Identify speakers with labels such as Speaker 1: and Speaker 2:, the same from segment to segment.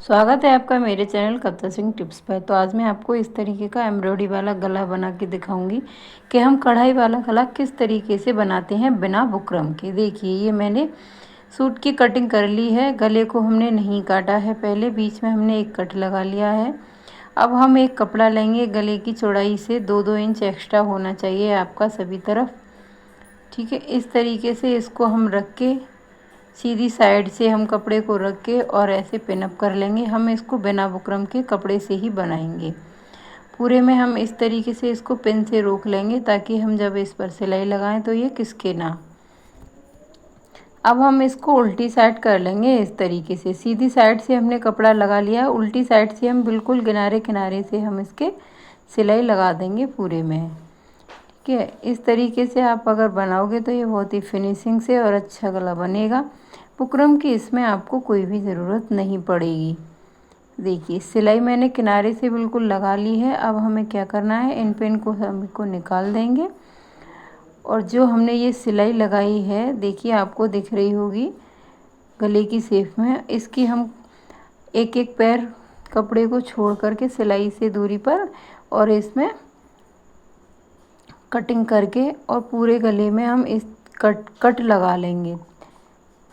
Speaker 1: स्वागत है आपका मेरे चैनल कविता सिंह टिप्स पर। तो आज मैं आपको इस तरीके का एम्ब्रॉयडरी वाला गला बना के दिखाऊंगी कि हम कढ़ाई वाला गला किस तरीके से बनाते हैं बिना बुकरम के। देखिए, ये मैंने सूट की कटिंग कर ली है। गले को हमने नहीं काटा है, पहले बीच में हमने एक कट लगा लिया है। अब हम एक कपड़ा लेंगे, गले की चौड़ाई से 2-2 इंच एक्स्ट्रा होना चाहिए आपका सभी तरफ। ठीक है, इस तरीके से इसको हम रख के सीधी साइड से हम कपड़े को रख के और ऐसे पिन अप कर लेंगे। हम इसको बिना बुकरम के कपड़े से ही बनाएंगे। पूरे में हम इस तरीके से इसको पिन से रोक लेंगे ताकि हम जब इस पर सिलाई लगाएं तो ये खिसके ना। अब हम इसको उल्टी साइड कर लेंगे इस तरीके से। सीधी साइड से हमने कपड़ा लगा लिया, उल्टी साइड से हम बिल्कुल किनारे किनारे से हम इसके सिलाई लगा देंगे पूरे में। ठीक है, इस तरीके से आप अगर बनाओगे तो ये बहुत ही फिनिशिंग से और अच्छा गला बनेगा। बुकरम की इसमें आपको कोई भी ज़रूरत नहीं पड़ेगी। देखिए, सिलाई मैंने किनारे से बिल्कुल लगा ली है। अब हमें क्या करना है, इन पिन को हम को निकाल देंगे और जो हमने ये सिलाई लगाई है, देखिए आपको दिख रही होगी गले की शेप में, इसकी हम एक एक पैर कपड़े को छोड़ करके सिलाई से दूरी पर और इसमें कटिंग करके और पूरे गले में हम इस कट लगा लेंगे।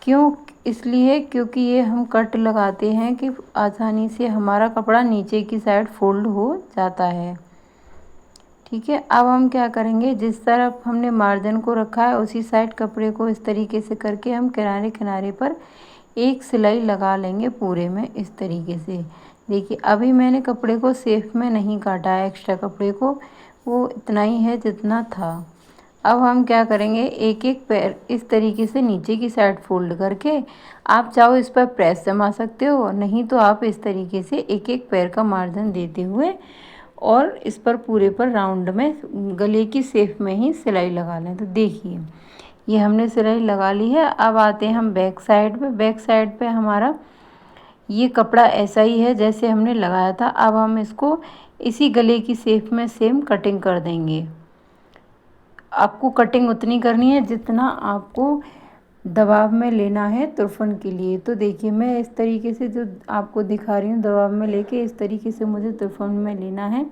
Speaker 1: क्यों? इसलिए क्योंकि ये हम कट लगाते हैं कि आसानी से हमारा कपड़ा नीचे की साइड फोल्ड हो जाता है। ठीक है, अब हम क्या करेंगे, जिस तरफ हमने मार्जिन को रखा है उसी साइड कपड़े को इस तरीके से करके हम किनारे किनारे पर एक सिलाई लगा लेंगे पूरे में इस तरीके से। देखिए, अभी मैंने कपड़े को सेफ में नहीं काटा है, एक्स्ट्रा कपड़े को, वो इतना ही है जितना था। अब हम क्या करेंगे, एक एक पैर इस तरीके से नीचे की साइड फोल्ड करके, आप चाहो इस पर प्रेस जमा सकते हो, नहीं तो आप इस तरीके से एक एक पैर का मार्जिन देते हुए और इस पर पूरे पर राउंड में गले की शेप में ही सिलाई लगा लें। तो देखिए, ये हमने सिलाई लगा ली है। अब आते हैं हम बैक साइड पे। बैक साइड पे हमारा ये कपड़ा ऐसा ही है जैसे हमने लगाया था। अब हम इसको इसी गले की शेप में सेम कटिंग कर देंगे। आपको कटिंग उतनी करनी है जितना आपको दबाव में लेना है तुरफन के लिए। तो देखिए, मैं इस तरीके से जो आपको दिखा रही हूँ, दबाव में लेके इस तरीके से मुझे तुरफन में लेना है।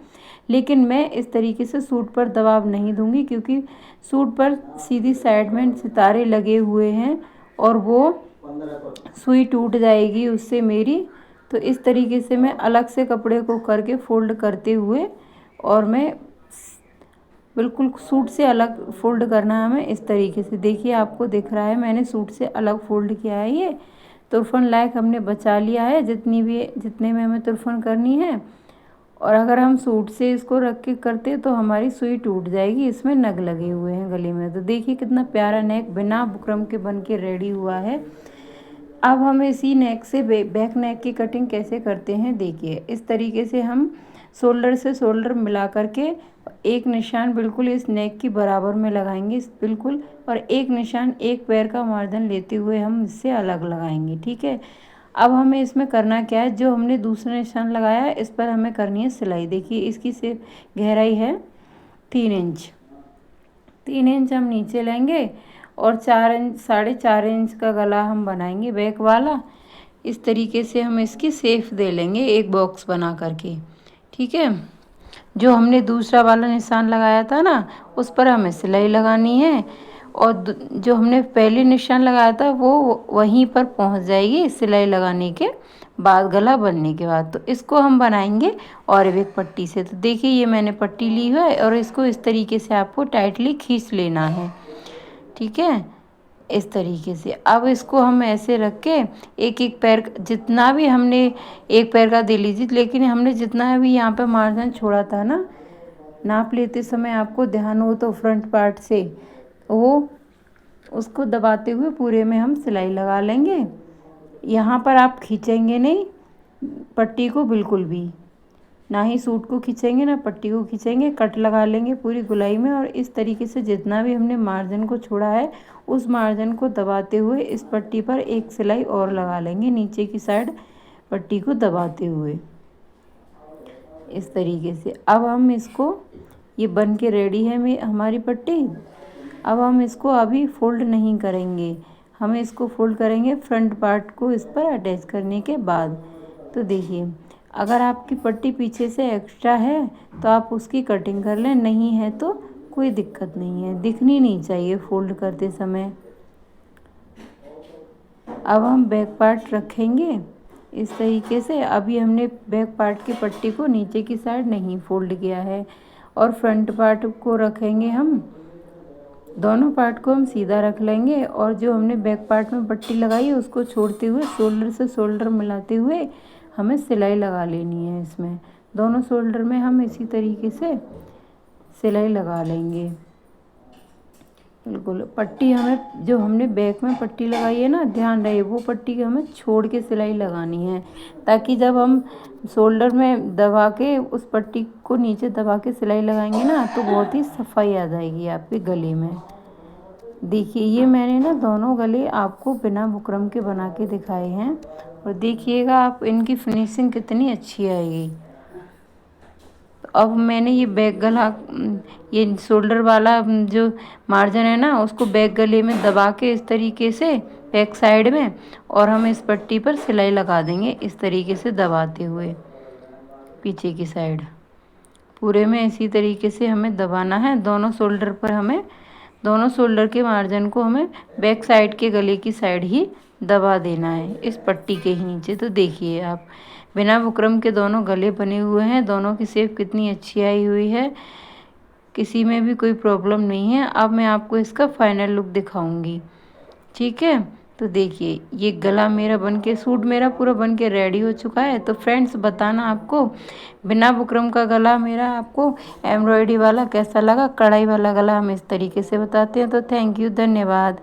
Speaker 1: लेकिन मैं इस तरीके से सूट पर दबाव नहीं दूंगी क्योंकि सूट पर सीधी साइड में सितारे लगे हुए हैं और वो सुई टूट जाएगी उससे मेरी। तो इस तरीके से मैं अलग से कपड़े को करके फोल्ड करते हुए और मैं बिल्कुल सूट से अलग फोल्ड करना है हमें इस तरीके से। देखिए, आपको दिख रहा है मैंने सूट से अलग फोल्ड किया है। ये तुरफन लायक हमने बचा लिया है जितने में हमें तुरफन करनी है। और अगर हम सूट से इसको रख के करते तो हमारी सुई टूट जाएगी, इसमें नग लगे हुए हैं गले में। तो देखिए कितना प्यारा नेक बिना बुकरम के बन के रेडी हुआ है। अब हम इसी नेक से बैक नेक की कटिंग कैसे करते हैं, देखिए इस तरीके से हम शोल्डर से शोल्डर मिला करके एक निशान बिल्कुल इस नेक की बराबर में लगाएंगे बिल्कुल, और एक निशान एक पैर का मार्जिन लेते हुए हम इससे अलग लगाएंगे। ठीक है, अब हमें इसमें करना क्या है, जो हमने दूसरा निशान लगाया है इस पर हमें करनी है सिलाई। देखिए, इसकी से गहराई है 3 इंच। 3 इंच हम नीचे लेंगे और 4 इंच 4.5 इंच का गला हम बनाएंगे बैक वाला। इस तरीके से हम इसकी शेप दे लेंगे एक बॉक्स बना करके। ठीक है, जो हमने दूसरा वाला निशान लगाया था ना, उस पर हमें सिलाई लगानी है और जो हमने पहले निशान लगाया था वो वहीं पर पहुंच जाएगी सिलाई लगाने के बाद, गला बनने के बाद। तो इसको हम बनाएंगे और एक पट्टी से। तो देखिए, ये मैंने पट्टी ली है और इसको इस तरीके से आपको टाइटली खींच लेना है। ठीक है, इस तरीके से। अब इसको हम ऐसे रख के एक एक पैर जितना भी हमने एक पैर का दे लीजिए, लेकिन हमने जितना भी यहाँ पे मार्जिन छोड़ा था ना, नाप लेते समय आपको ध्यान हो तो फ्रंट पार्ट से वो उसको दबाते हुए पूरे में हम सिलाई लगा लेंगे। यहाँ पर आप खींचेंगे नहीं पट्टी को बिल्कुल भी, ना ही सूट को खींचेंगे ना पट्टी को खींचेंगे, कट लगा लेंगे पूरी गुलाई में। और इस तरीके से जितना भी हमने मार्जिन को छोड़ा है उस मार्जिन को दबाते हुए इस पट्टी पर एक सिलाई और लगा लेंगे नीचे की साइड पट्टी को दबाते हुए इस तरीके से। अब हम इसको, ये बन के रेडी है हमारी पट्टी। अब हम इसको अभी फोल्ड नहीं करेंगे, हम इसको फोल्ड करेंगे फ्रंट पार्ट को इस पर अटैच करने के बाद। तो देखिए, अगर आपकी पट्टी पीछे से एक्स्ट्रा है तो आप उसकी कटिंग कर लें, नहीं है तो कोई दिक्कत नहीं है, दिखनी नहीं चाहिए फोल्ड करते समय। अब हम बैक पार्ट रखेंगे इस तरीके से। अभी हमने बैक पार्ट की पट्टी को नीचे की साइड नहीं फोल्ड किया है, और फ्रंट पार्ट को रखेंगे हम, दोनों पार्ट को हम सीधा रख लेंगे, और जो हमने बैक पार्ट में पट्टी लगाई है उसको छोड़ते हुए शोल्डर से शोल्डर मिलाते हुए हमें सिलाई लगा लेनी है। इसमें दोनों शोल्डर में हम इसी तरीके से सिलाई लगा लेंगे। बिल्कुल पट्टी हमें, जो हमने बैक में पट्टी लगाई है ना, ध्यान रहे वो पट्टी हमें छोड़ के सिलाई लगानी है, ताकि जब हम शोल्डर में दबा के उस पट्टी को नीचे दबा के सिलाई लगाएंगे ना तो बहुत ही सफाई आ जाएगी आपके गले में। देखिए, ये मैंने ना दोनों गले आपको बिना बुकरम के बना के दिखाए हैं, और देखिएगा आप इनकी फिनिशिंग कितनी अच्छी आएगी। अब मैंने ये बैक गला, ये शोल्डर वाला जो मार्जिन है ना, उसको बैक गले में दबा के इस तरीके से बैक साइड में, और हम इस पट्टी पर सिलाई लगा देंगे इस तरीके से दबाते हुए पीछे की साइड। पूरे में इसी तरीके से हमें दबाना है। दोनों शोल्डर पर हमें, दोनों शोल्डर के मार्जिन को हमें बैक साइड के गले की साइड ही दबा देना है, इस पट्टी के ही नीचे। तो देखिए आप, बिना बुकरम के दोनों गले बने हुए हैं, दोनों की शेप कितनी अच्छी आई हुई है, किसी में भी कोई प्रॉब्लम नहीं है। अब मैं आपको इसका फाइनल लुक दिखाऊंगी, ठीक है। तो देखिए, ये गला मेरा बनके, सूट मेरा पूरा बनके रेडी हो चुका है। तो फ्रेंड्स बताना आपको बिना बुकरम का गला मेरा आपको एम्ब्रॉयडरी वाला कैसा लगा, कढ़ाई वाला गला हम इस तरीके से बताते हैं। तो थैंक यू, धन्यवाद।